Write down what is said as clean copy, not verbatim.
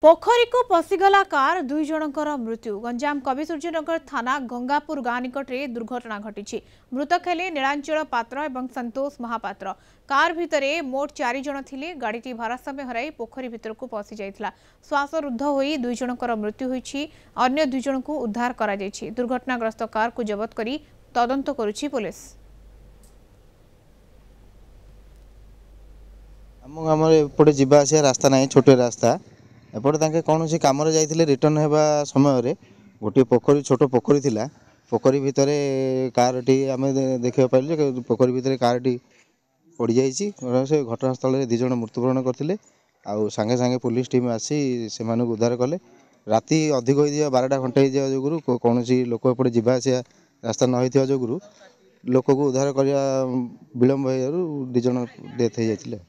पोखरी को पशिगला कार दुई जनकर मृत्यु। गंजाम कविसूर्यनगर थाना गंगापुर गाँ निकट में दुर्घटना घटी। मृतक हेले नीलांचल पात्र और संतोष महापात्र। कार भितरे मोट 4 जन थिले। गाड़ीटी भारसाम्य हराई पोखरी भितर को पशि जाइथिला। श्वासरुद्ध होई दुई जनकर मृत्यु होईछि। अन्य 2 जन को उद्धार करा जाइछि। दुर्घटनाग्रस्त कार को जबत करी तदंत करुछि पुलिस। आम एपटे जावा आसिया रास्ता ना छोटे रास्ता एपटे कौन कम जाते रिटर्न होगा समय गोटे पोखरी छोट पोखरी थिला। पोखरी भितर कार टी आम देखा पाइलु पोखरी भितर कार टी पड़ जाइए। से घटनास्थल में 2 जन मृत्युवरण करते सांगे सांगे पुलिस टीम आसी से उद्धार कले। राति अधिक हो 12टा घंटे जो कौन लोक एपटे जावा आसिया रास्ता न जो लोक को उद्धार करने विलम्ब हो 2 जन डेथ हो जाते।